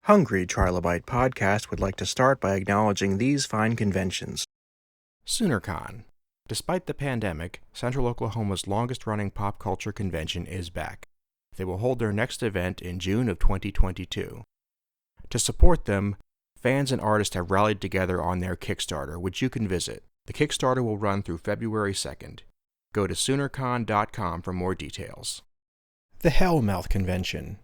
Hungry Trilobyte podcast would like to start by acknowledging these fine conventions. SoonerCon. Despite the pandemic, Central Oklahoma's longest-running pop culture convention is back. They will hold their next event in June of 2022. To support them, fans and artists have rallied together on their Kickstarter, which you can visit. The Kickstarter will run through February 2nd. Go to SoonerCon.com for more details. The Hellmouth Convention.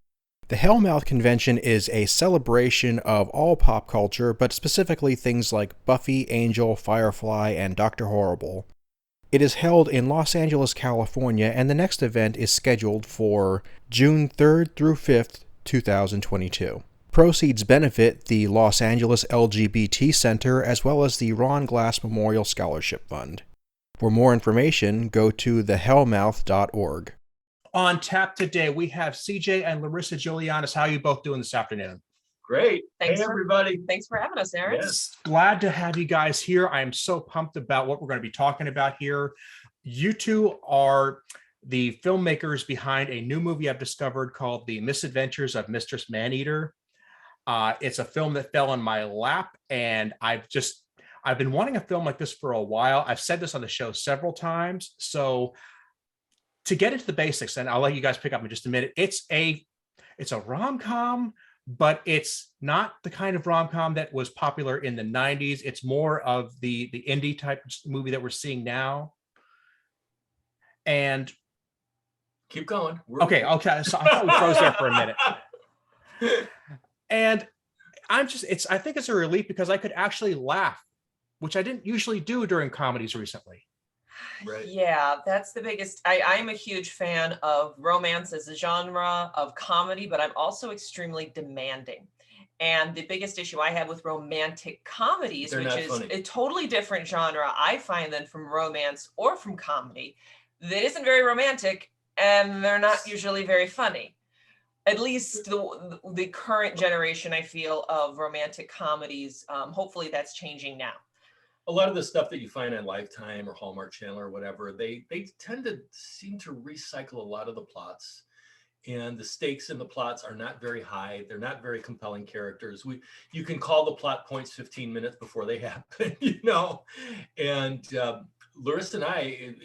The Hellmouth Convention is a celebration of all pop culture, but specifically things like Buffy, Angel, Firefly, and Dr. Horrible. It is held in Los Angeles, California, and the next event is scheduled for June 3rd through 5th, 2022. Proceeds benefit the Los Angeles LGBT Center as well as the Ron Glass Memorial Scholarship Fund. For more information, go to thehellmouth.org. On tap today, we have CJ and Lorrisa Julianus. How are you both doing this afternoon? Great. Thanks hey, everybody. Thanks for having us, Aaron. Yes. Glad to have you guys here. I am so pumped about what we're going to be talking about here. You two are the filmmakers behind a new movie I've discovered called The Misadventures of Mistress Maneater. It's a film that fell in my lap, and I've been wanting a film like this for a while. I've said this on the show several times. So to get into the basics, and I'll let you guys pick up in just a minute, it's a rom-com, but it's not the kind of rom-com that was popular in the 90s. It's more of the indie type movie that we're seeing now. And keep going. Okay. So I thought we froze there for a minute. And I think it's a relief because I could actually laugh, which I didn't usually do during comedies recently. Right. Yeah, that's the biggest. I'm a huge fan of romance as a genre of comedy, but I'm also extremely demanding. And the biggest issue I have with romantic comedies, which is a totally different genre, I find, than from romance or from comedy, that isn't very romantic, and they're not usually very funny. At least the current generation, I feel, of romantic comedies. Hopefully that's changing now. A lot of the stuff that you find on Lifetime or Hallmark Channel or whatever, they tend to seem to recycle a lot of the plots, and the stakes in the plots are not very high. They're not very compelling characters. You can call the plot points 15 minutes before they happen, And Lorrisa and I,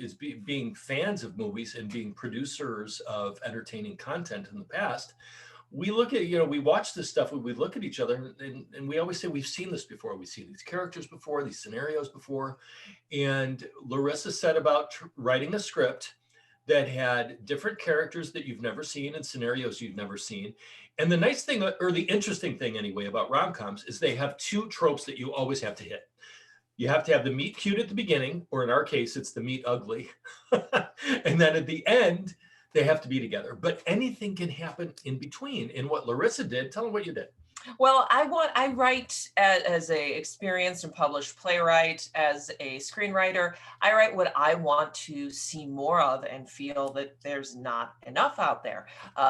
being fans of movies and being producers of entertaining content in the past, we look at, we watch this stuff, we look at each other and we always say, we've seen this before. We've seen these characters before, these scenarios before. And Lorrisa said about writing a script that had different characters that you've never seen and scenarios you've never seen. And the nice thing, or the interesting thing anyway, about rom-coms is they have two tropes that you always have to hit. You have to have the meet cute at the beginning, or in our case, it's the meet ugly. And then at the end, they have to be together, but anything can happen in between. And what Lorrisa did, tell them what you did. Well, I write as a experienced and published playwright, as a screenwriter. I write what I want to see more of and feel that there's not enough out there.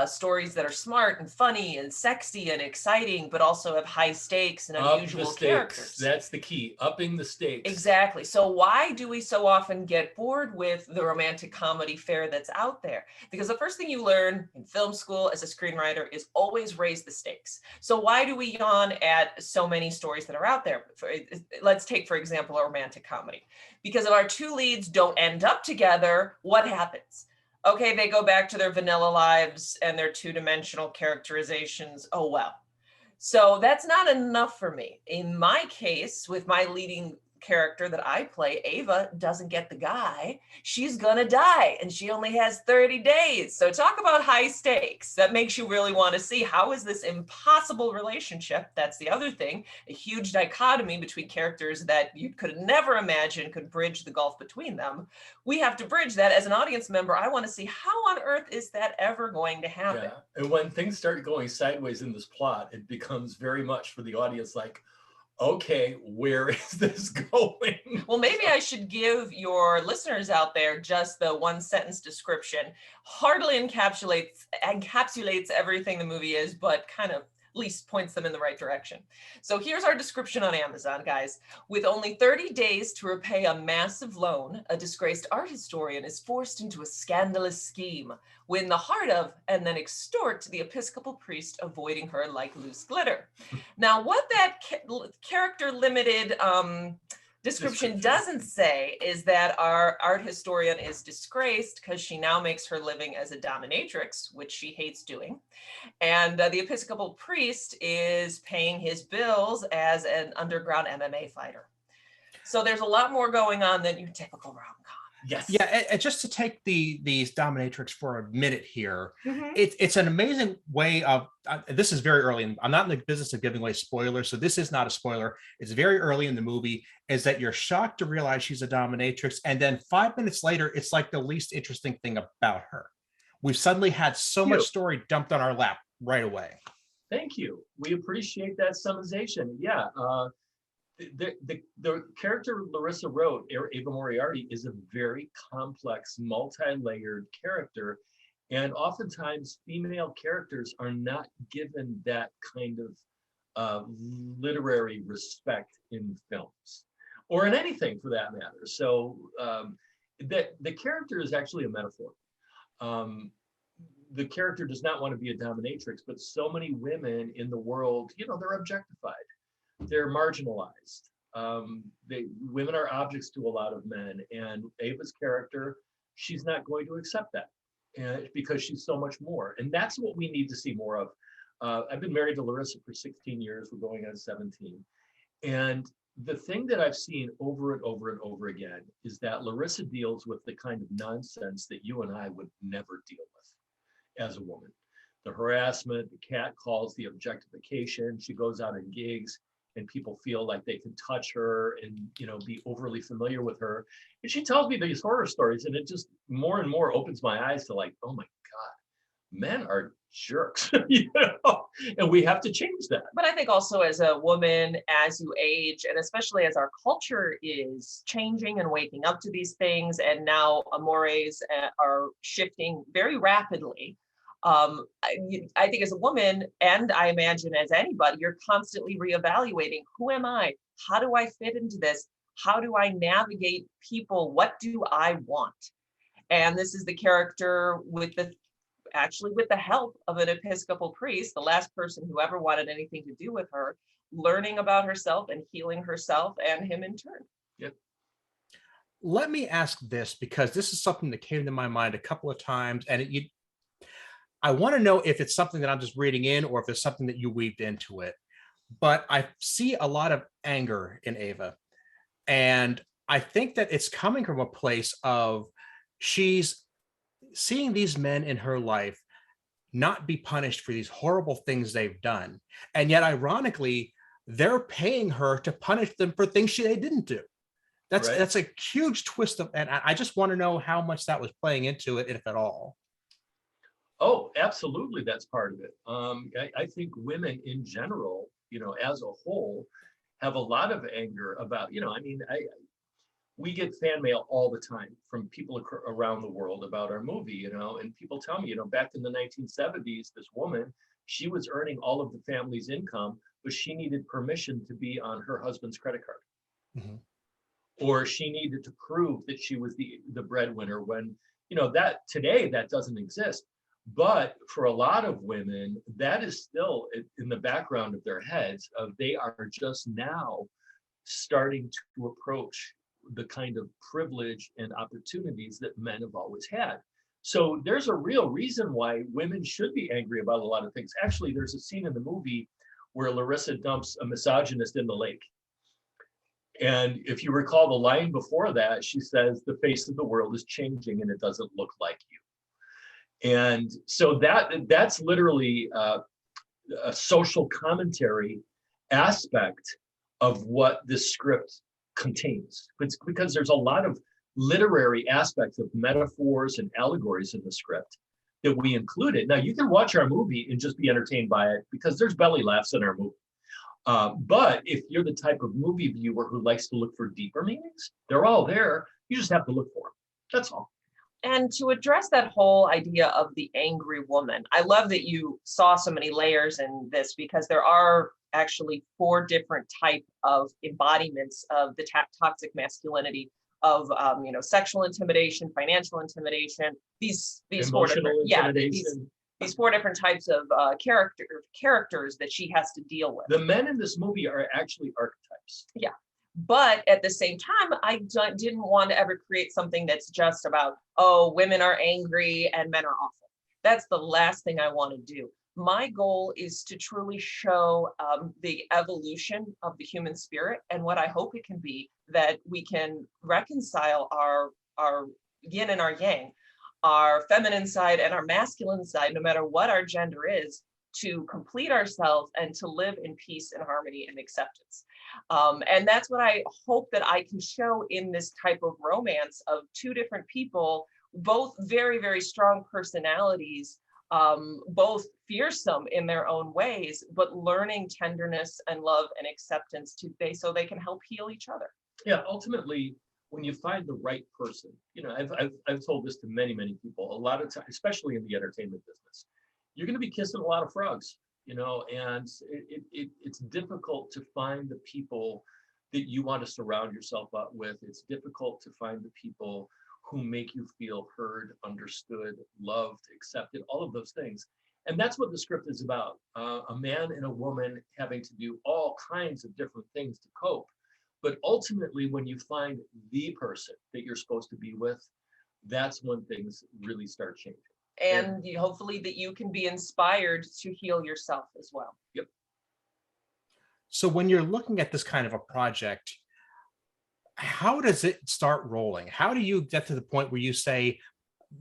Stories that are smart and funny and sexy and exciting, but also have high stakes and unusual characters. That's the key, upping the stakes. Exactly. So why do we so often get bored with the romantic comedy fare that's out there? Because the first thing you learn in film school as a screenwriter is always raise the stakes. So why do we yawn at so many stories that are out there? Let's take, for example, a romantic comedy. Because if our two leads don't end up together, what happens? Okay, they go back to their vanilla lives and their two-dimensional characterizations. Oh, well. So that's not enough for me. In my case, with my leading character that I play, Ava doesn't get the guy. She's gonna die, and she only has 30 days. So talk about high stakes. That makes you really want to see, how is this impossible relationship? That's the other thing, a huge dichotomy between characters that you could never imagine could bridge the gulf between them. We have to bridge that. As an audience member, I want to see, how on earth is that ever going to happen? Yeah. And when things start going sideways in this plot, it becomes very much for the audience like, okay, where is this going? Well, maybe I should give your listeners out there just the one sentence description. Hardly encapsulates everything the movie is, but kind of least points them in the right direction. So here's our description on Amazon, guys. With only 30 days to repay a massive loan, a disgraced art historian is forced into a scandalous scheme, win the heart of, and then extort the Episcopal priest, avoiding her like loose glitter. Now, what that character limited description doesn't say is that our art historian is disgraced because she now makes her living as a dominatrix, which she hates doing. And the Episcopal priest is paying his bills as an underground MMA fighter. So there's a lot more going on than your typical rom-com. Yes. Yeah, and just to take these dominatrix for a minute here, Mhm. it's an amazing way of, this is very early, and I'm not in the business of giving away spoilers, so this is not a spoiler. It's very early in the movie, is that you're shocked to realize she's a dominatrix, and then 5 minutes later, it's like the least interesting thing about her. We've suddenly had so much story dumped on our lap right away. Thank you. We appreciate that summarization. Yeah. The character Lorrisa wrote, Ava Moriarty, is a very complex, multi-layered character. And oftentimes female characters are not given that kind of literary respect in films or in anything for that matter. So the character is actually a metaphor. The character does not want to be a dominatrix, but so many women in the world, they're objectified. They're marginalized. Women are objects to a lot of men, and Ava's character, she's not going to accept that, and because she's so much more. And that's what we need to see more of. I've been married to Lorrisa for 16 years. We're going on 17. And the thing that I've seen over and over and over again is that Lorrisa deals with the kind of nonsense that you and I would never deal with as a woman. The harassment, the catcalls, the objectification. She goes out on gigs and people feel like they can touch her and be overly familiar with her. And she tells me these horror stories, and it just more and more opens my eyes to like, oh my God, men are jerks, and we have to change that. But I think also as a woman, as you age, and especially as our culture is changing and waking up to these things, and now mores are shifting very rapidly. I think as a woman, and I imagine as anybody, you're constantly reevaluating, who am I? How do I fit into this? How do I navigate people? What do I want? And this is the character with the help of an Episcopal priest, the last person who ever wanted anything to do with her, learning about herself and healing herself and him in turn. Yep. Let me ask this, because this is something that came to my mind a couple of times, and I want to know if it's something that I'm just reading in or if it's something that you weaved into it. But I see a lot of anger in Ava. And I think that it's coming from a place of she's seeing these men in her life not be punished for these horrible things they've done. And yet, ironically, they're paying her to punish them for things they didn't do. That's a huge twist and I just want to know how much that was playing into it, if at all. Oh, absolutely. That's part of it. I think women in general, as a whole, have a lot of anger about, we get fan mail all the time from people around the world about our movie, and people tell me, back in the 1970s, this woman, she was earning all of the family's income, but she needed permission to be on her husband's credit card. Mm-hmm. Or she needed to prove that she was the breadwinner when, that today that doesn't exist. But for a lot of women, that is still in the background of their heads. They are just now starting to approach the kind of privilege and opportunities that men have always had. So there's a real reason why women should be angry about a lot of things. Actually, there's a scene in the movie where Lorrisa dumps a misogynist in the lake. And if you recall the line before that, she says, "The face of the world is changing and it doesn't look like you." And so that's literally a social commentary aspect of what this script contains. It's because there's a lot of literary aspects of metaphors and allegories in the script that we included. Now, you can watch our movie and just be entertained by it because there's belly laughs in our movie. But if you're the type of movie viewer who likes to look for deeper meanings, they're all there. You just have to look for them. That's all. And to address that whole idea of the angry woman, I love that you saw so many layers in this, because there are actually 4 different type of embodiments of the toxic masculinity of sexual intimidation, financial intimidation, these 4 different, these 4 different types of characters that she has to deal with. The men in this movie are actually archetypes. Yeah. But at the same time, I didn't want to ever create something that's just about, oh, women are angry and men are awful. That's the last thing I want to do. My goal is to truly show the evolution of the human spirit, and what I hope it can be, that we can reconcile our yin and our yang, our feminine side and our masculine side, no matter what our gender is, to complete ourselves and to live in peace and harmony and acceptance. And that's what I hope that I can show in this type of romance of 2 different people, both very, very strong personalities, both fearsome in their own ways, but learning tenderness and love and acceptance so they can help heal each other. Yeah, ultimately, when you find the right person, I've told this to many, many people, a lot of times, especially in the entertainment business, you're going to be kissing a lot of frogs, and it's difficult to find the people that you want to surround yourself up with. It's difficult to find the people who make you feel heard, understood, loved, accepted, all of those things. And that's what the script is about. A man and a woman having to do all kinds of different things to cope. But ultimately, when you find the person that you're supposed to be with, that's when things really start changing. And hopefully that you can be inspired to heal yourself as well. Yep. So when you're looking at this kind of a project, how does it start rolling? How do you get to the point where you say,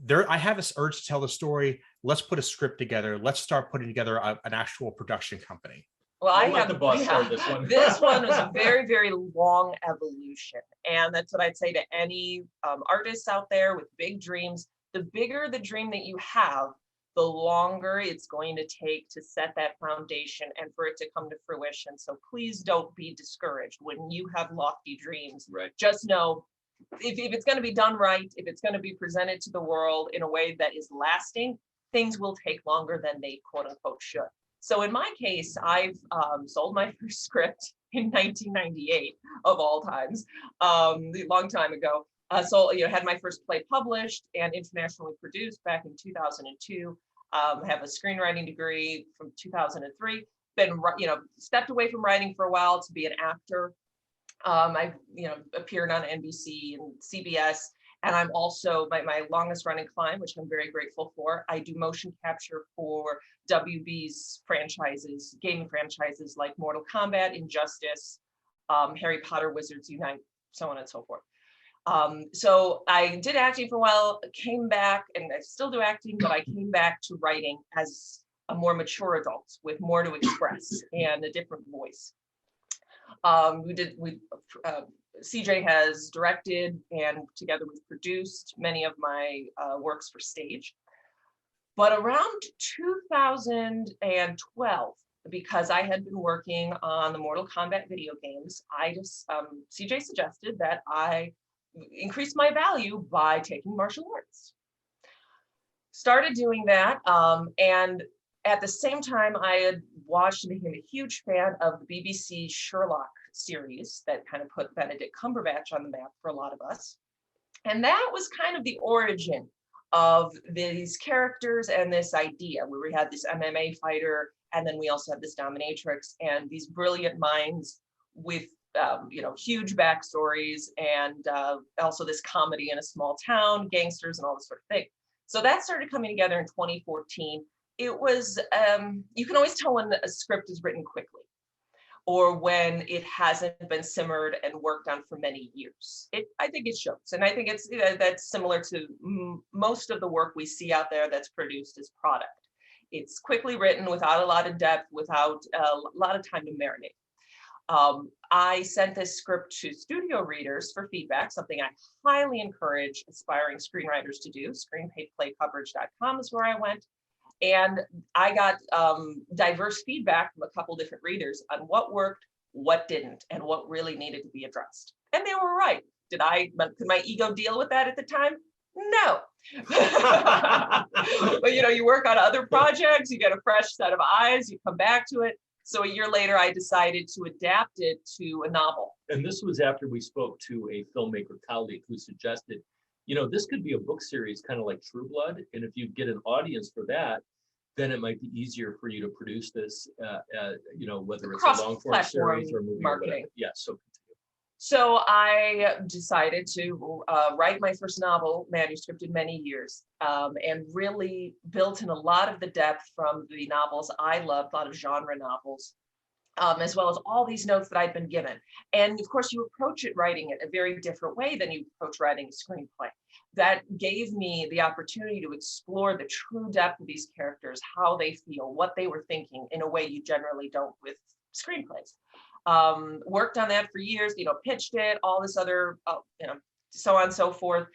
I have this urge to tell the story, let's put a script together, let's start putting together an actual production company? Well, I'll let the boss start this one. This one was a very, very long evolution. And that's what I'd say to any artists out there with big dreams. The bigger the dream that you have, the longer it's going to take to set that foundation and for it to come to fruition. So please don't be discouraged when you have lofty dreams. Right. Just know if it's going to be done right, if it's going to be presented to the world in a way that is lasting, things will take longer than they quote unquote should. So in my case, I've sold my first script in 1998 of all times, a long time ago. So had my first play published and internationally produced back in 2002. Have a screenwriting degree from 2003. Been stepped away from writing for a while to be an actor. I've appeared on NBC and CBS, and I'm also my longest running client, which I'm very grateful for. I do motion capture for WB's franchises, gaming franchises like Mortal Kombat, Injustice, Harry Potter, Wizards Unite, so on and so forth. So I did acting for a while, came back, and I still do acting, but I came back to writing as a more mature adult with more to express and a different voice. CJ has directed and together we've produced many of my works for stage. But around 2012, because I had been working on the Mortal Kombat video games, CJ suggested that I increase my value by taking martial arts. Started doing that, and at the same time, I had watched and became a huge fan of the BBC Sherlock series that kind of put Benedict Cumberbatch on the map for a lot of us. And that was kind of the origin of these characters and this idea, where we had this MMA fighter, and then we also had this dominatrix, and these brilliant minds with huge backstories, and also this comedy in a small town, gangsters, and all this sort of thing. So that started coming together in 2014. It was, you can always tell when a script is written quickly or when it hasn't been simmered and worked on for many years. I think it shows. And I think that's similar to most of the work we see out there that's produced as product. It's quickly written without a lot of depth, without a lot of time to marinate. I sent this script to studio readers for feedback, something I highly encourage aspiring screenwriters to do. Screenplaycoverage.com is where I went. And I got diverse feedback from a couple different readers on what worked, what didn't, and what really needed to be addressed. And they were right. Could my ego deal with that at the time? No. But you work on other projects, you get a fresh set of eyes, you come back to it. So a year later, I decided to adapt it to a novel. And this was after we spoke to a filmmaker colleague who suggested, this could be a book series, kind of like True Blood. And if you get an audience for that, then it might be easier for you to produce this, whether it's a long form series or a movie marketing. Or whatever. Yeah, so So I decided to write my first novel manuscript in many years, and really built in a lot of the depth from the novels I loved, a lot of genre novels, as well as all these notes that I'd been given. And of course, you approach it writing it a very different way than you approach writing a screenplay. That gave me the opportunity to explore the true depth of these characters, how they feel, what they were thinking in a way you generally don't with screenplays. Worked on that for years, pitched it, all this other, so on and so forth.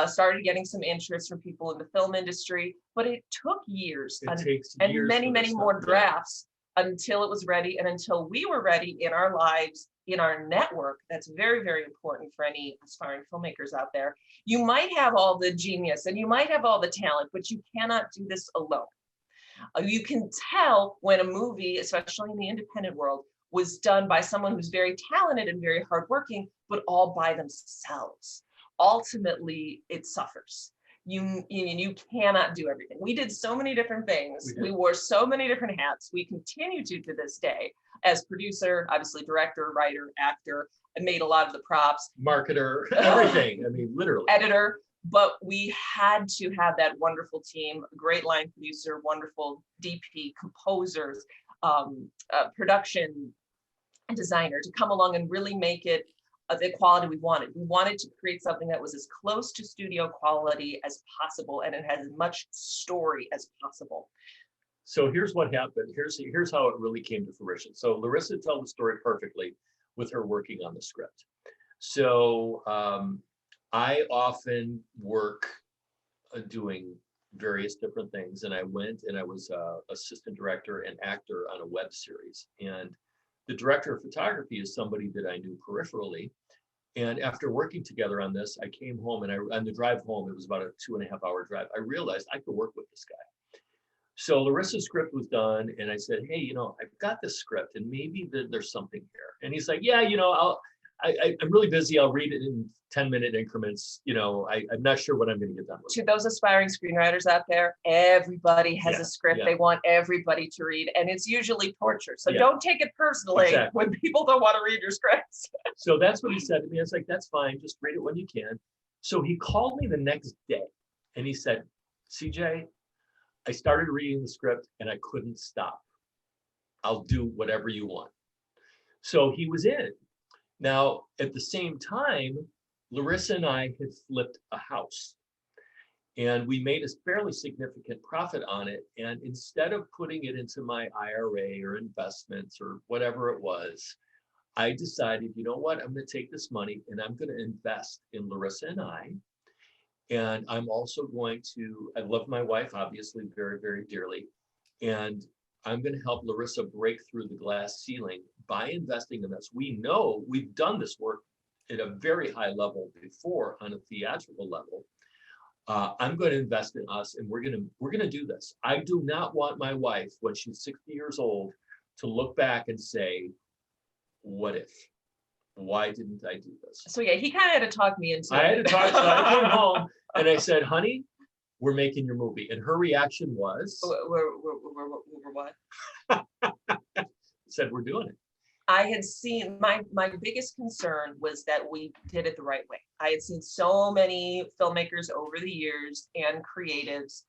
Started getting some interest from people in the film industry, but it took years and many more drafts until it was ready and until we were ready in our lives, in our network. That's very, very important for any aspiring filmmakers out there. You might have all the genius and you might have all the talent, but you cannot do this alone. You can tell when a movie, especially in the independent world, was done by someone who's very talented and very hardworking, but all by themselves. Ultimately, it suffers. You cannot do everything. We did so many different things. We wore so many different hats. We continue to this day as producer, obviously director, writer, actor. I made a lot of the props. Marketer, everything. I mean, literally. Editor. But we had to have that wonderful team, great line producer, wonderful DP, composers, production designer to come along and really make it the quality we wanted. We wanted to create something that was as close to studio quality as possible, and it has as much story as possible. So here's what happened. Here's how it really came to fruition. So Lorrisa tells the story perfectly with her working on the script. So I often work doing various different things, and I went and I was assistant director and actor on a web series, and the director of photography is somebody that I knew peripherally. And after working together on this, I came home and on the drive home, it was about a 2.5-hour drive. I realized I could work with this guy. So Larissa's script was done, and I said, hey, I've got this script, and maybe there's something here. And he's like, yeah, I'm really busy. I'll read it in 10-minute increments. I'm not sure what I'm going to get done with. To those aspiring screenwriters out there, everybody has a script they want everybody to read, and it's usually torture. So don't take it personally when people don't want to read your scripts. So that's what he said to me. I was like, that's fine. Just read it when you can. So he called me the next day, and he said, CJ, I started reading the script, and I couldn't stop. I'll do whatever you want. So he was in. Now, at the same time, Lorrisa and I had flipped a house, and we made a fairly significant profit on it. And instead of putting it into my IRA or investments or whatever it was, I decided, you know what, I'm going to take this money and I'm going to invest in Lorrisa and I. And I'm also going to, I love my wife, obviously, very, very dearly. And I'm going to help Lorrisa break through the glass ceiling by investing in this. We know we've done this work at a very high level before on a theatrical level. I'm going to invest in us, and we're going to do this. I do not want my wife, when she's 60 years old, to look back and say, what if? Why didn't I do this? So yeah, he kind of had to talk me into it. I had to talk. So I came home and I said, honey, we're making your movie. And her reaction was? We're what? Said, we're doing it. I had seen, my biggest concern was that we did it the right way. I had seen so many filmmakers over the years and creatives.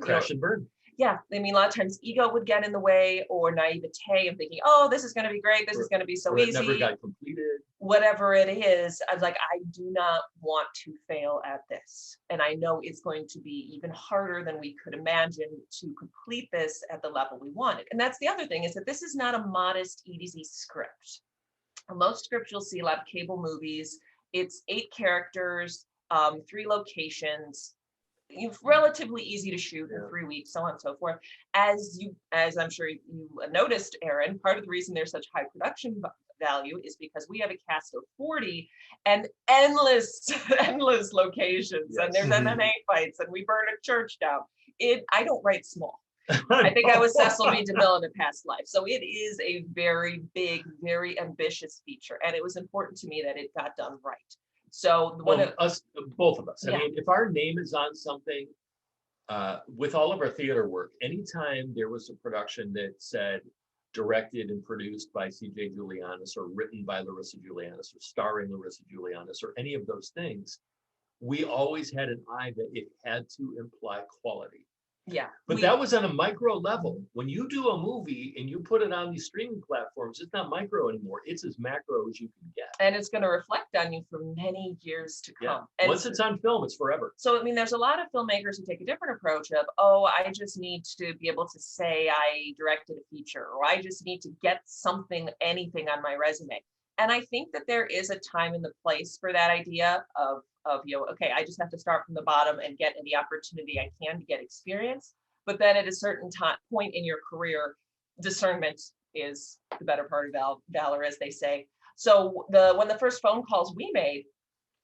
Crash and burn. Yeah, I mean, a lot of times ego would get in the way, or naivete of thinking, oh, this is going to be great. This is going to be so easy. It never got completed. Whatever it is, I was like, I do not want to fail at this. And I know it's going to be even harder than we could imagine to complete this at the level we wanted. And that's the other thing, is that this is not a modest, easy script. Most scripts you'll see, a lot of cable movies, it's 8 characters, 3 locations, relatively easy to shoot in 3 weeks, so on and so forth. As I'm sure you noticed, Aaron, part of the reason there's such high production value is because we have a cast of 40 and endless, endless locations. Yes. And there's MMA fights and we burn a church down. I don't write small. I I think I was Cecil B. DeMille in a past life. So it is a very big, very ambitious feature. And it was important to me that it got done right. So both of us. Yeah. I mean, if our name is on something, with all of our theater work, anytime there was a production that said directed and produced by CJ Julianus or written by Lorrisa Julianus or starring Lorrisa Julianus or any of those things, we always had an eye that it had to imply quality. Yeah. But that was on a micro level. When you do a movie and you put it on these streaming platforms, it's not micro anymore. It's as macro as you can get. And it's going to reflect on you for many years to come. Yeah. And once it's on film, it's forever. So, I mean, there's a lot of filmmakers who take a different approach of, oh, I just need to be able to say I directed a feature, or I just need to get something, anything on my resume. And I think that there is a time and the place for that idea of okay, I just have to start from the bottom and get the opportunity I can to get experience. But then at a certain point in your career, discernment is the better part of valor, as they say. So one of the first phone calls we made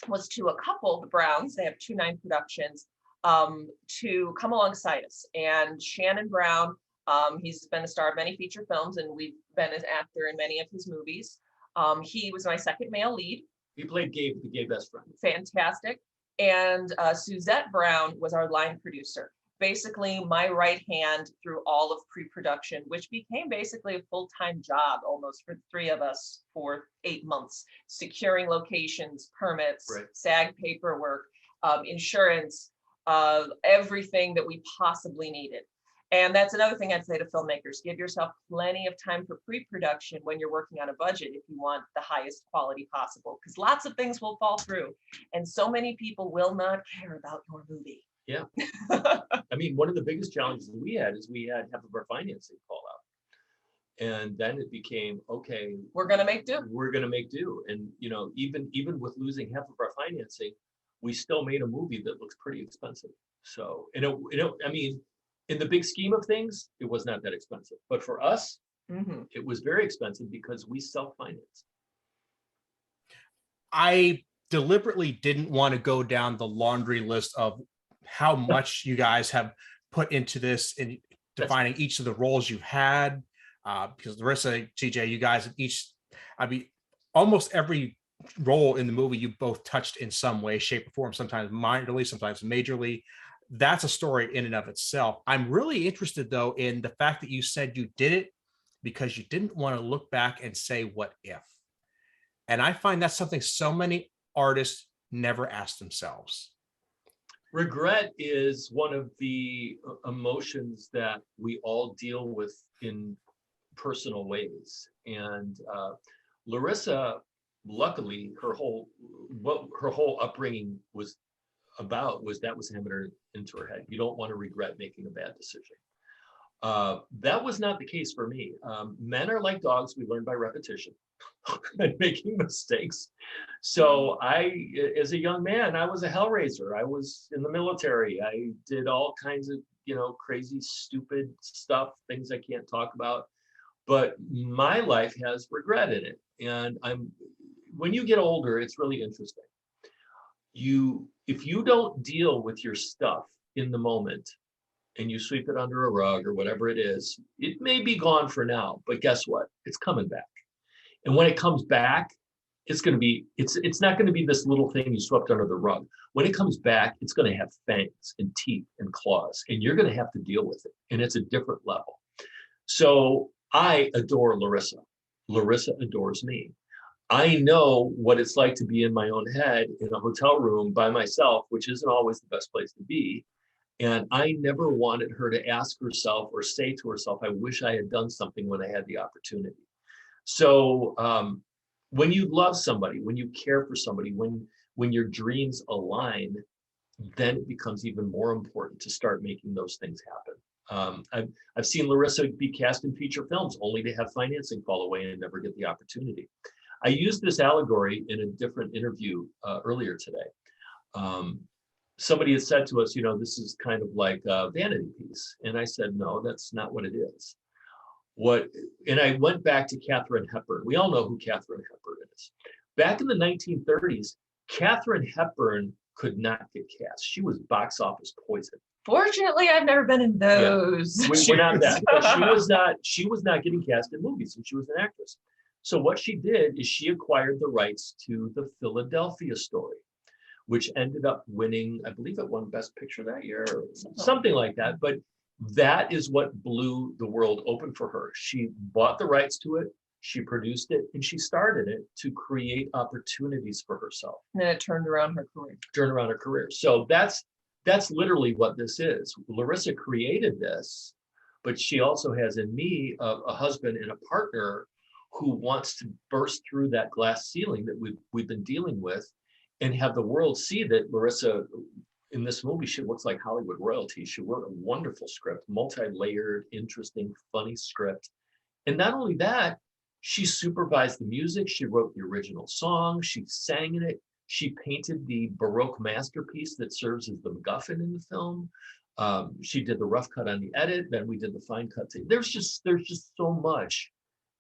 was to a couple, the Browns. They have 2-9 productions, to come alongside us. And Shannon Brown, he's been a star of many feature films, and we've been an actor in many of his movies. He was my second male lead. He played Gabe, the gay best friend. Fantastic. And Suzette Brown was our line producer. Basically my right hand through all of pre-production, which became basically a full-time job almost for the three of us for 8 months, securing locations, permits, Right. SAG paperwork, insurance, everything that we possibly needed. And that's another thing I'd say to filmmakers: give yourself plenty of time for pre-production when you're working on a budget if you want the highest quality possible, because lots of things will fall through and so many people will not care about your movie. Yeah. I mean, one of the biggest challenges we had is we had half of our financing fall out. And then it became, okay, We're going to make do. We're going to make do. And, you know, even with losing half of our financing, we still made a movie that looks pretty expensive. So, I mean, in the big scheme of things, it was not that expensive. But for us, it was very expensive because we self-financed. I deliberately didn't want to go down the laundry list of how much you guys have put into this in defining each of the roles you've had, because Lorrisa, CJ, you guys each, I mean, almost every role in the movie you both touched in some way, shape, or form, sometimes minorly, sometimes majorly. That's a story in and of itself. I'm really interested, though, in the fact that you said you did it because you didn't want to look back and say, what if? And I find that's something so many artists never ask themselves. Regret is one of the emotions that we all deal with in personal ways. And Lorrisa, luckily, her whole upbringing was about was hammering into her head. You don't want to regret making a bad decision. That was not the case for me. Men are like dogs. We learn by repetition and making mistakes. So as a young man, I was a hellraiser. I was in the military. I did all kinds of, crazy, stupid stuff, things I can't talk about. But my life has regret in it. And when you get older, it's really interesting. If you don't deal with your stuff in the moment and you sweep it under a rug or whatever it is, it may be gone for now, but guess what? It's coming back. And when it comes back, it's not going to be this little thing you swept under the rug. When it comes back, it's going to have fangs and teeth and claws, and you're going to have to deal with it. And it's a different level. So I adore Lorrisa. Lorrisa adores me. I know what it's like to be in my own head in a hotel room by myself, which isn't always the best place to be. And I never wanted her to ask herself or say to herself, I wish I had done something when I had the opportunity. So when you love somebody, when you care for somebody, when your dreams align, then it becomes even more important to start making those things happen. I've seen Lorrisa be cast in feature films only to have financing fall away and never get the opportunity. I used this allegory in a different interview earlier today. Somebody had said to us, this is kind of like a vanity piece. And I said, no, that's not what it is. and I went back to Katharine Hepburn. We all know who Katharine Hepburn is. Back in the 1930s, Katharine Hepburn could not get cast. She was box office poison. Fortunately, I've never been in those. Yeah. We're not that. But she was not getting cast in movies, and she was an actress. So what she did is she acquired the rights to the Philadelphia Story, which ended up winning, I believe it won Best Picture that year, or something like that. But that is what blew the world open for her. She bought the rights to it, she produced it, and she started it to create opportunities for herself. And then it turned around her career. So that's literally what this is. Lorrisa created this, but she also has in me a husband and a partner who wants to burst through that glass ceiling that we've been dealing with, and have the world see that Lorrisa in this movie, she looks like Hollywood royalty. She wrote a wonderful script, multi-layered, interesting, funny script. And not only that, she supervised the music. She wrote the original song. She sang in it. She painted the Baroque masterpiece that serves as the MacGuffin in the film. She did the rough cut on the edit. Then we did the fine cut. There's just so much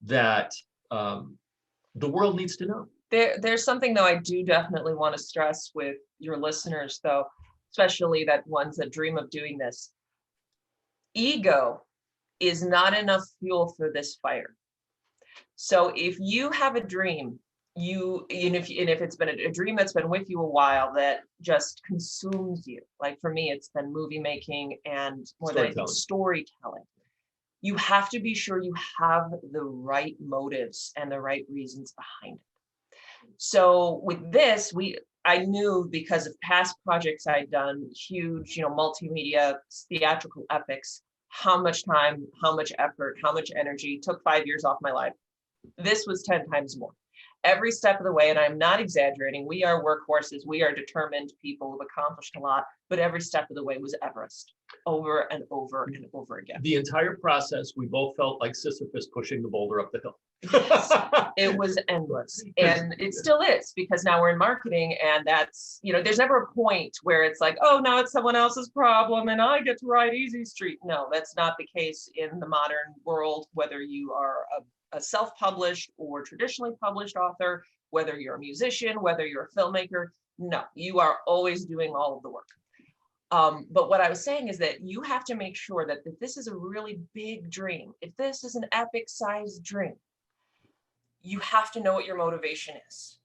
that the world needs to know. There's something, though, I do definitely want to stress with your listeners, though, especially that ones that dream of doing this. Ego is not enough fuel for this fire. So if you have a dream, and if it's been a dream that's been with you a while that just consumes you, like for me, it's been movie making and more than anything, storytelling. You have to be sure you have the right motives and the right reasons behind it. So with this, I knew because of past projects I'd done, huge, multimedia theatrical epics, how much time, how much effort, how much energy, took 5 years off my life. This was 10 times more. Every step of the way, and I'm not exaggerating, we are workhorses, we are determined people who've accomplished a lot, but every step of the way was Everest, over and over and over again. The entire process, we both felt like Sisyphus pushing the boulder up the hill. It was endless, and it still is, because now we're in marketing, and that's, there's never a point where it's like, oh, now it's someone else's problem and I get to ride easy street. No, that's not the case in the modern world, whether you are a self-published or traditionally published author, whether you're a musician, whether you're a filmmaker. No, you are always doing all of the work. But what I was saying is that you have to make sure that if this is a really big dream, if this is an epic sized dream, you have to know what your motivation is.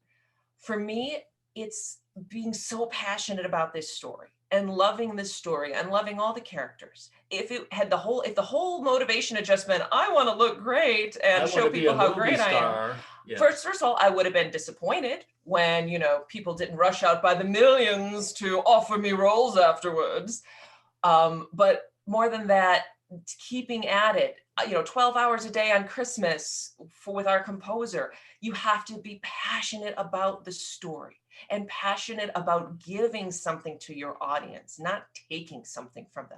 For me, it's being so passionate about this story and loving this story and loving all the characters. If the whole motivation had just been, I want to look great and show people how great I am. Yeah. First of all, I would have been disappointed when, people didn't rush out by the millions to offer me roles afterwards. But more than that, keeping at it, 12 hours a day on Christmas with our composer, you have to be passionate about the story and passionate about giving something to your audience, not taking something from them.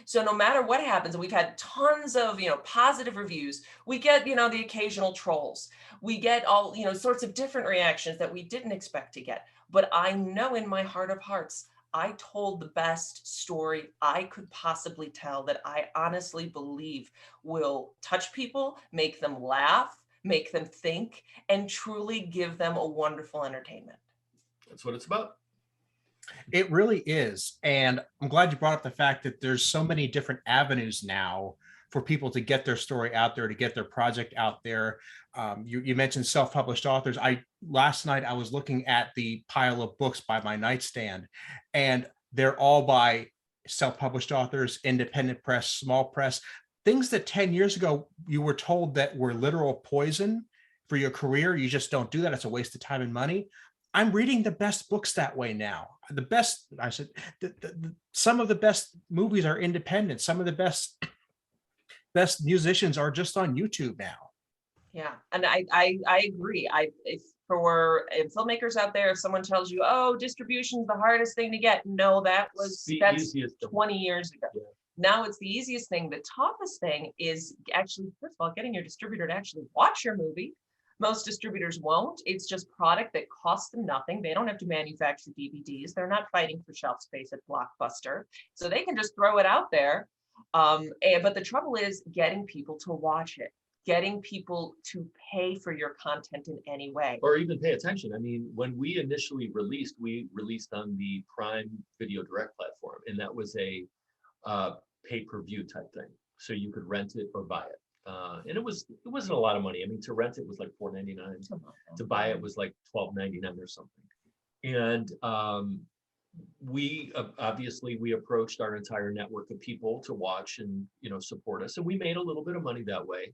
So no matter what happens, we've had tons of, positive reviews. We get, the occasional trolls. We get all, sorts of different reactions that we didn't expect to get. But I know in my heart of hearts, I told the best story I could possibly tell that I honestly believe will touch people, make them laugh, make them think, and truly give them a wonderful entertainment. That's what it's about. It really is. And I'm glad you brought up the fact that there's so many different avenues now for people to get their story out there, to get their project out there. You mentioned self-published authors. Last night I was looking at the pile of books by my nightstand, and they're all by self-published authors, independent press, small press, things that 10 years ago you were told that were literal poison for your career. You just don't do that. It's a waste of time and money. I'm reading the best books that way now. Some of the best movies are independent. Some of the best musicians are just on YouTube now. Yeah, and I agree. If for filmmakers out there, if someone tells you, oh, distribution is the hardest thing to get, no, that's 20 years ago. Yeah. Now it's the easiest thing. The toughest thing is actually, first of all, getting your distributor to actually watch your movie. Most distributors won't. It's just product that costs them nothing. They don't have to manufacture DVDs. They're not fighting for shelf space at Blockbuster. So they can just throw it out there. But the trouble is getting people to watch it, getting people to pay for your content in any way. Or even pay attention. I mean, when we initially released, we released on the Prime Video Direct platform, and that was a pay-per-view type thing. So you could rent it or buy it. And it wasn't a lot of money. I mean, to rent it was like $4.99. To buy it was like $12.99 or something. And we obviously we approached our entire network of people to watch and support us, and we made a little bit of money that way.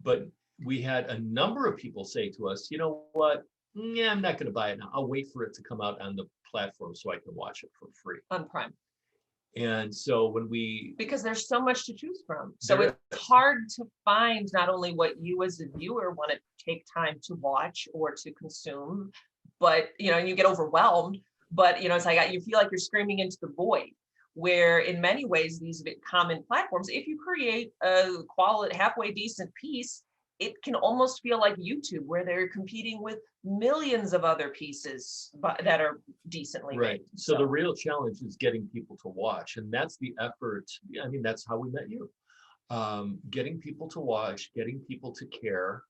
But we had a number of people say to us, you know what? Yeah, I'm not going to buy it now. I'll wait for it to come out on the platform so I can watch it for free On Prime. And so because there's so much to choose from, so it's hard to find not only what you as a viewer want to take time to watch or to consume, but you get overwhelmed. But it's like you feel like you're screaming into the void. Where in many ways these common platforms, if you create a quality, halfway decent piece, it can almost feel like YouTube, where they're competing with millions of other pieces that are decently right. made. So the real challenge is getting people to watch, and that's the effort. I mean, that's how we met you. Getting people to watch, getting people to care.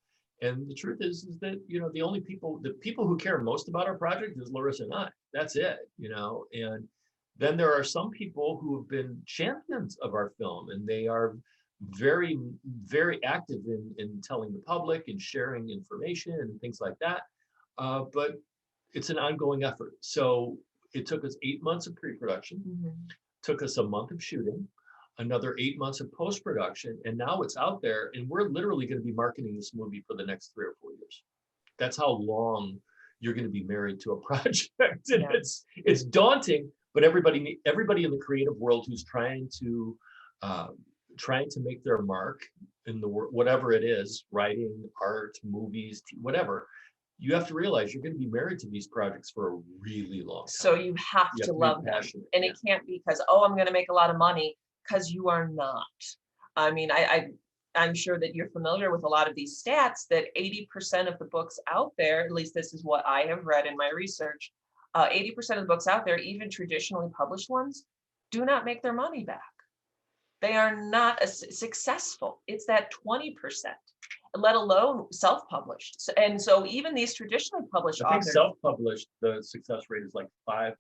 And the truth is that the people who care most about our project is Lorrisa and I. That's it. And then there are some people who have been champions of our film, and they are very, very active in telling the public and sharing information and things like that. But it's an ongoing effort. So it took us 8 months of pre-production, took us a month of shooting, another 8 months of post-production, and now it's out there, and we're literally going to be marketing this movie for the next 3 or 4 years. That's how long you're going to be married to a project. And it's daunting. But everybody in the creative world who's trying to make their mark in the world, whatever it is, writing, art, movies, whatever, you have to realize you're going to be married to these projects for a really long time. So you have to love them, and it can't be because I'm going to make a lot of money, because you are not. I mean, I'm sure that you're familiar with a lot of these stats that 80% of the books out there, at least this is what I have read in my research. 80% of the books out there, even traditionally published ones, do not make their money back. They are not successful. It's that 20%, let alone self-published. So even these traditionally published authors. I think self-published, the success rate is like 5%.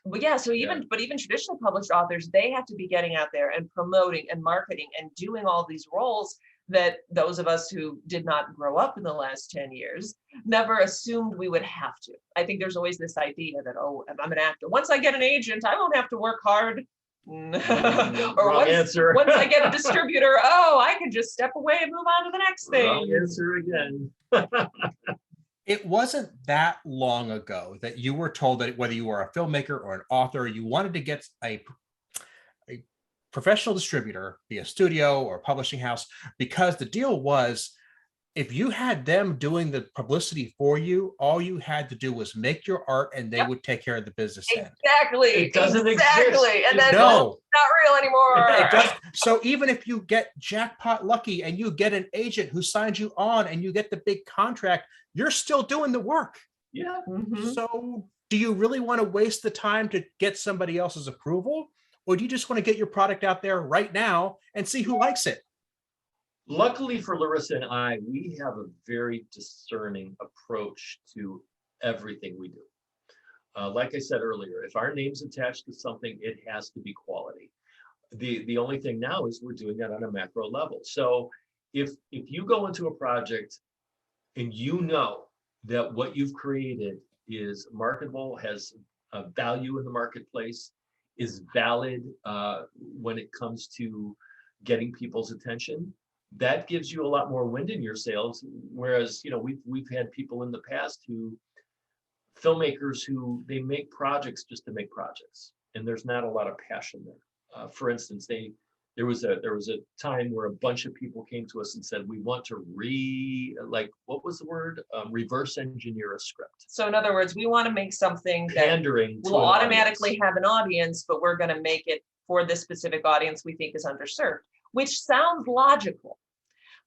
But even traditionally published authors, they have to be getting out there and promoting and marketing and doing all these roles that those of us who did not grow up in the last 10 years never assumed we would have to. I think there's always this idea that, I'm an actor. Once I get an agent, I won't have to work hard. Or once I get a distributor, I can just step away and move on to the next thing. Wrong answer again. It wasn't that long ago that you were told that whether you were a filmmaker or an author, you wanted to get a professional distributor, be a studio or a publishing house, because the deal was, if you had them doing the publicity for you, all you had to do was make your art and they would take care of the business end. Exactly. It doesn't exist. And then not real anymore. It does. So even if you get jackpot lucky and you get an agent who signs you on and you get the big contract, you're still doing the work. Yeah. So do you really want to waste the time to get somebody else's approval? Or do you just want to get your product out there right now and see who likes it? Luckily for Lorrisa and I, we have a very discerning approach to everything we do. Like I said earlier, if our name's attached to something, it has to be quality. The only thing now is we're doing that on a macro level. So if you go into a project and you know that what you've created is marketable, has a value in the marketplace, is valid when it comes to getting people's attention, that gives you a lot more wind in your sails. Whereas, we've had people in the past filmmakers who they make projects just to make projects, and there's not a lot of passion there. For instance, there was a time where a bunch of people came to us and said, we want to what was the word? Reverse engineer a script. So in other words, we want to make something that will automatically have an audience, but we're going to make it for this specific audience we think is underserved, which sounds logical.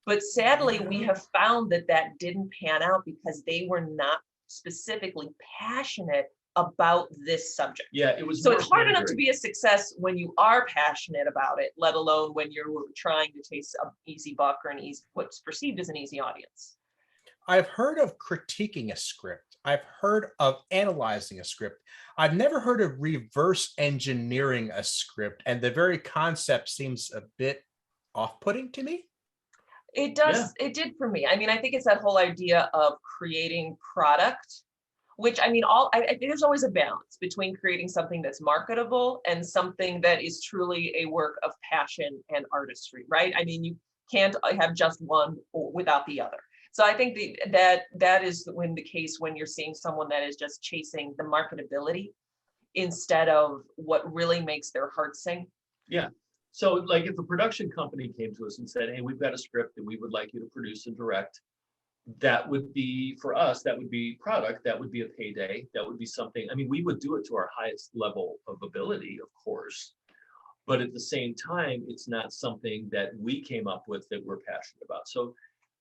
But sadly, we have found that didn't pan out because they were not specifically passionate about this subject. Yeah, it was. So it's hard enough to be a success when you are passionate about it, let alone when you're trying to chase an easy buck or what's perceived as an easy audience. I've heard of critiquing a script. I've heard of analyzing a script. I've never heard of reverse engineering a script, and the very concept seems a bit off-putting to me. It does. Yeah. It did for me. I mean, I think it's that whole idea of creating product, which I mean, I think there's always a balance between creating something that's marketable and something that is truly a work of passion and artistry, right? I mean, you can't have just one without the other. So I think that is when the case when you're seeing someone that is just chasing the marketability instead of what really makes their heart sing. Yeah. So like if a production company came to us and said, hey, we've got a script that we would like you to produce and direct, that would be, for us, that would be product, that would be a payday, that would be something, I mean, we would do it to our highest level of ability, of course. But at the same time, it's not something that we came up with that we're passionate about. So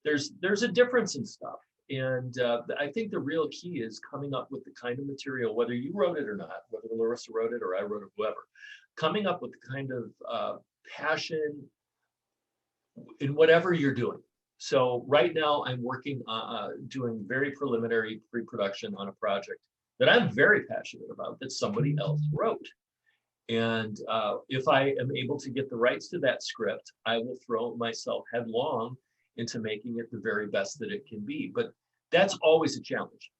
there's a difference in stuff. And I think the real key is coming up with the kind of material, whether you wrote it or not, whether Lorrisa wrote it or I wrote it, whoever, coming up with the kind of passion in whatever you're doing. So right now I'm working doing very preliminary pre-production on a project that I'm very passionate about that somebody else wrote. And if I am able to get the rights to that script, I will throw myself headlong into making it the very best that it can be. But that's always a challenge.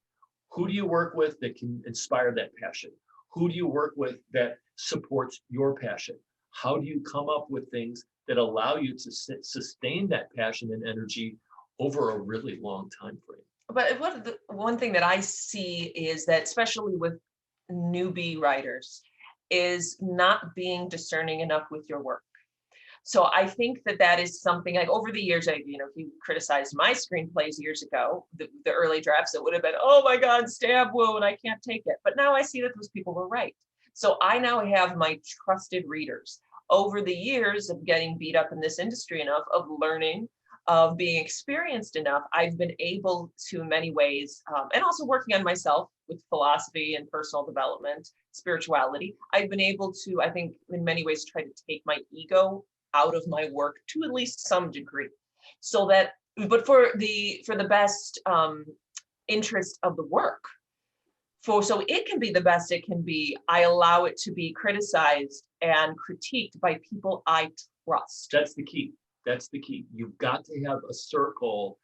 Who do you work with that can inspire that passion? Who do you work with that supports your passion? How do you come up with things that allow you to sustain that passion and energy over a really long time frame? But one thing that I see is that, especially with newbie writers, is not being discerning enough with your work. So I think that is something like over the years, if you criticized my screenplays years ago, the early drafts, it would have been, oh my God, stab wound, I can't take it. But now I see that those people were right. So I now have my trusted readers over the years of getting beat up in this industry enough, of learning, of being experienced enough. I've been able to, in many ways, and also working on myself with philosophy and personal development, spirituality, I've been able to, I think, in many ways, try to take my ego out of my work to at least some degree, so that, but for the best interest of the work, so it can be the best it can be, I allow it to be criticized and critiqued by people I trust. That's the key. That's the key. You've got to have a circle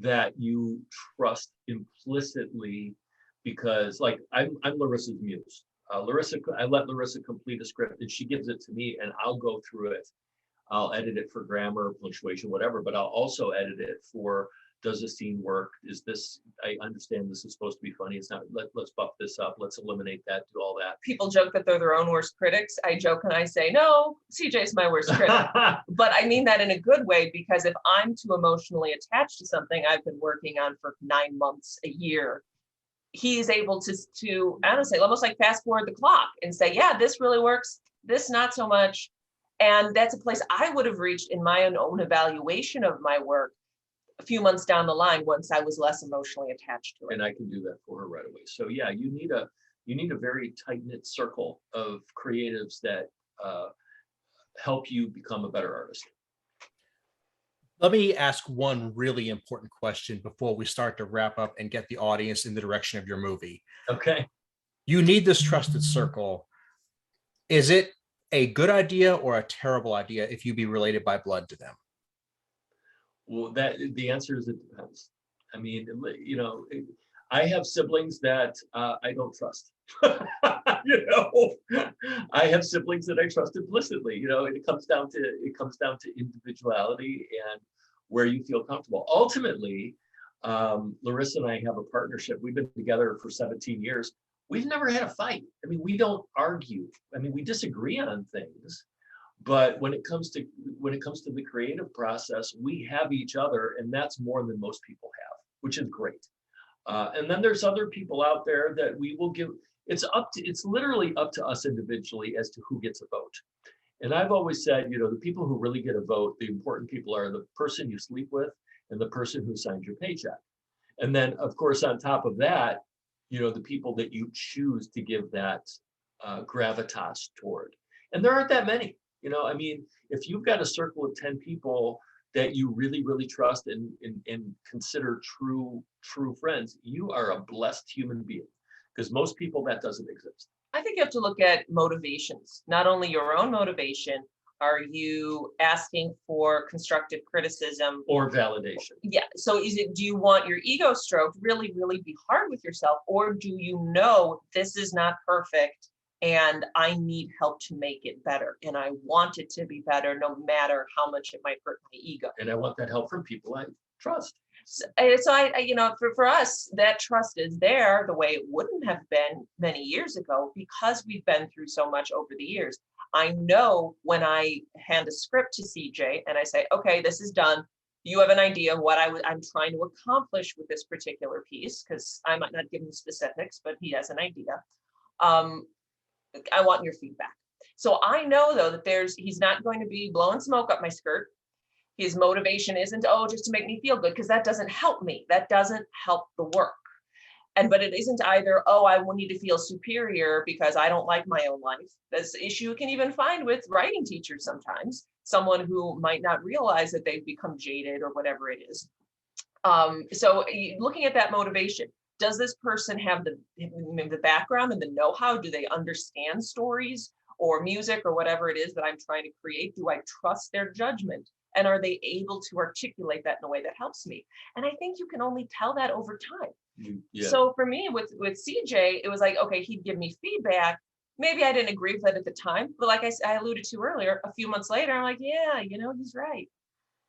that you trust implicitly, because like I'm Lorissa's muse. I let Lorrisa complete a script and she gives it to me and I'll go through it. I'll edit it for grammar, punctuation, whatever, but I'll also edit it for, does the scene work? Is this, I understand this is supposed to be funny. It's not, let's buff this up. Let's eliminate that, do all that. People joke that they're their own worst critics. I joke and I say, no, CJ's my worst critic. But I mean that in a good way, because if I'm too emotionally attached to something I've been working on for 9 months, a year, he's able to honestly, almost like fast forward the clock and say, yeah, this really works, this not so much. And that's a place I would have reached in my own evaluation of my work a few months down the line once I was less emotionally attached to it. And I can do that for her right away. So yeah, you need a very tight-knit circle of creatives that help you become a better artist. Let me ask one really important question before we start to wrap up and get the audience in the direction of your movie. Okay. You need this trusted circle. Is it a good idea or a terrible idea if you be related by blood to them? Well, the answer is it depends. I mean, I have siblings that I don't trust. I have siblings that I trust implicitly. It comes down to individuality and where you feel comfortable. Ultimately, Lorrisa and I have a partnership. We've been together for 17 years. We've never had a fight. I mean, we don't argue. I mean, we disagree on things, but when it comes to the creative process, we have each other, and that's more than most people have, which is great. And then there's other people out there that we will give. It's literally up to us individually as to who gets a vote. And I've always said, the people who really get a vote, the important people are the person you sleep with and the person who signs your paycheck. And then, of course, on top of that, the people that you choose to give that gravitas toward. And there aren't that many. I mean, if you've got a circle of 10 people that you really, really trust and consider true friends, you are a blessed human being, because most people, that doesn't exist. I think you have to look at motivations, not only your own motivation. Are you asking for constructive criticism or validation? Yeah. So do you want your ego stroked, really, really be hard with yourself? Or do you know this is not perfect and I need help to make it better? And I want it to be better no matter how much it might hurt my ego. And I want that help from people I trust. So for us, that trust is there the way it wouldn't have been many years ago, because we've been through so much over the years. I know when I hand a script to CJ and I say, okay, this is done. You have an idea of what I'm trying to accomplish with this particular piece, because I might not give him specifics, but he has an idea. I want your feedback. So I know, though, that he's not going to be blowing smoke up my skirt. His motivation isn't, just to make me feel good, because that doesn't help me. That doesn't help the work. But it isn't either, I will need to feel superior because I don't like my own life. That's the issue you can even find with writing teachers sometimes, someone who might not realize that they've become jaded or whatever it is. So looking at that motivation, does this person have the background and the know-how? Do they understand stories or music or whatever it is that I'm trying to create? Do I trust their judgment? And are they able to articulate that in a way that helps me? And I think you can only tell that over time. Yeah. So for me with CJ, it was like, okay, he'd give me feedback. Maybe I didn't agree with it at the time, but like I alluded to earlier, a few months later, I'm like, yeah, he's right.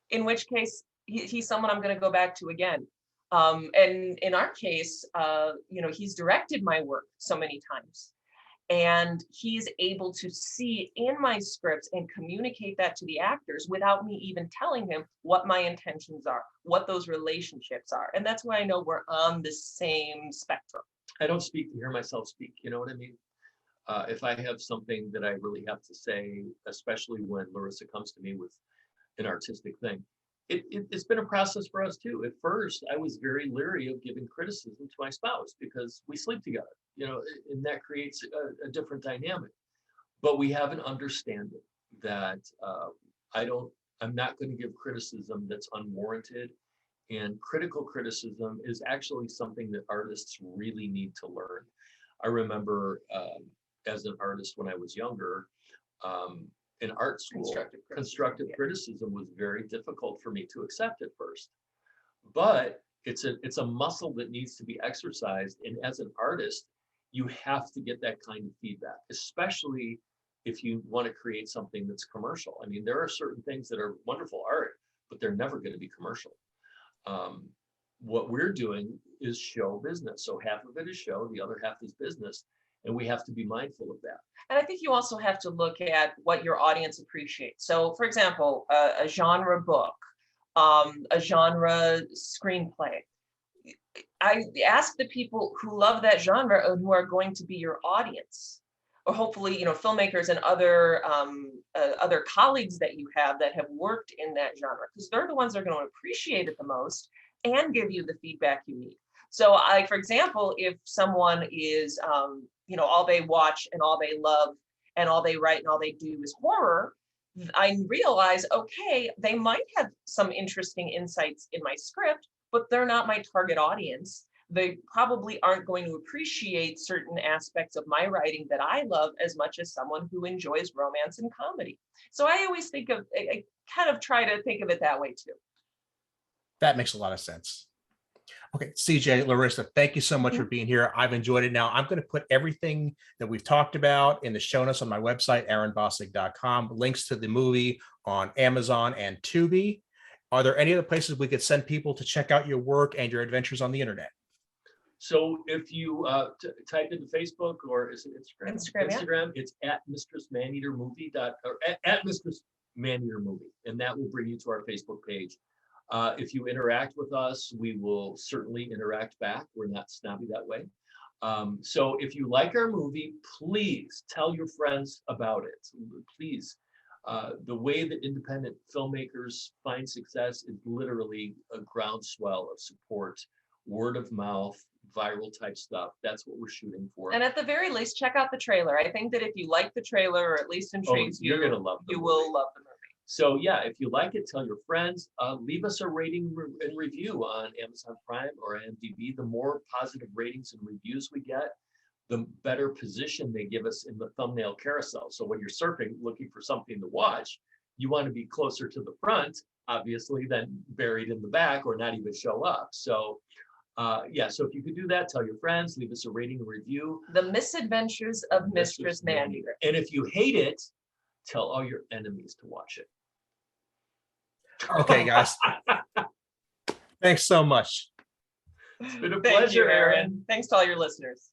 In which case, he's someone I'm going to go back to again. And in our case, he's directed my work so many times. And he's able to see in my scripts and communicate that to the actors without me even telling him what my intentions are, what those relationships are. And that's why I know we're on the same spectrum. I don't speak to hear myself speak. You know what I mean? If I have something that I really have to say, especially when Lorrisa comes to me with an artistic thing, it's been a process for us too. At first, I was very leery of giving criticism to my spouse because we sleep together, and that creates a different dynamic. But we have an understanding that I'm not going to give criticism that's unwarranted. And critical criticism is actually something that artists really need to learn. I remember as an artist when I was younger, in art school, constructive criticism was very difficult for me to accept at first. But it's a muscle that needs to be exercised. And as an artist, you have to get that kind of feedback, especially if you want to create something that's commercial. I mean, there are certain things that are wonderful art, but they're never going to be commercial. What we're doing is show business. So half of it is show, the other half is business. And we have to be mindful of that. And I think you also have to look at what your audience appreciates. So, for example, a genre book, a genre screenplay. I ask the people who love that genre and who are going to be your audience, or hopefully, filmmakers and other colleagues that you have that have worked in that genre, because they're the ones that are going to appreciate it the most and give you the feedback you need. So, for example, if someone is, all they watch and all they love and all they write and all they do is horror, I realize, okay, they might have some interesting insights in my script, but they're not my target audience. They probably aren't going to appreciate certain aspects of my writing that I love as much as someone who enjoys romance and comedy. So I always I kind of try to think of it that way too. That makes a lot of sense. Okay, CJ, Lorrisa, thank you so much for being here. I've enjoyed it. Now, I'm going to put everything that we've talked about in the show notes on my website, aaronbossig.com, links to the movie on Amazon and Tubi. Are there any other places we could send people to check out your work and your adventures on the internet? So if you type into Facebook, or is it Instagram? Instagram, it's at Mistress Maneater Movie or at Mistress Maneater Movie, and that will bring you to our Facebook page. If you interact with us, we will certainly interact back. We're not snobby that way. So if you like our movie, please tell your friends about it. Please. The way that independent filmmakers find success is literally a groundswell of support, word of mouth, viral type stuff. That's what we're shooting for. And at the very least, check out the trailer. I think that if you like the trailer, or at least intrigues you're you, gonna love the you movie. will love the movie. So yeah, if you like it, tell your friends. Leave us a rating and review on Amazon Prime or IMDb. The more positive ratings and reviews we get, the better position they give us in the thumbnail carousel. So when you're surfing, looking for something to watch, you want to be closer to the front, obviously, than buried in the back or not even show up. So yeah, so if you could do that, tell your friends, leave us a rating and review. The Misadventures of Mistress Maneater. And if you hate it, tell all your enemies to watch it. Okay, guys. Thanks so much. It's been a Thank pleasure, you, Aaron. Thanks to all your listeners.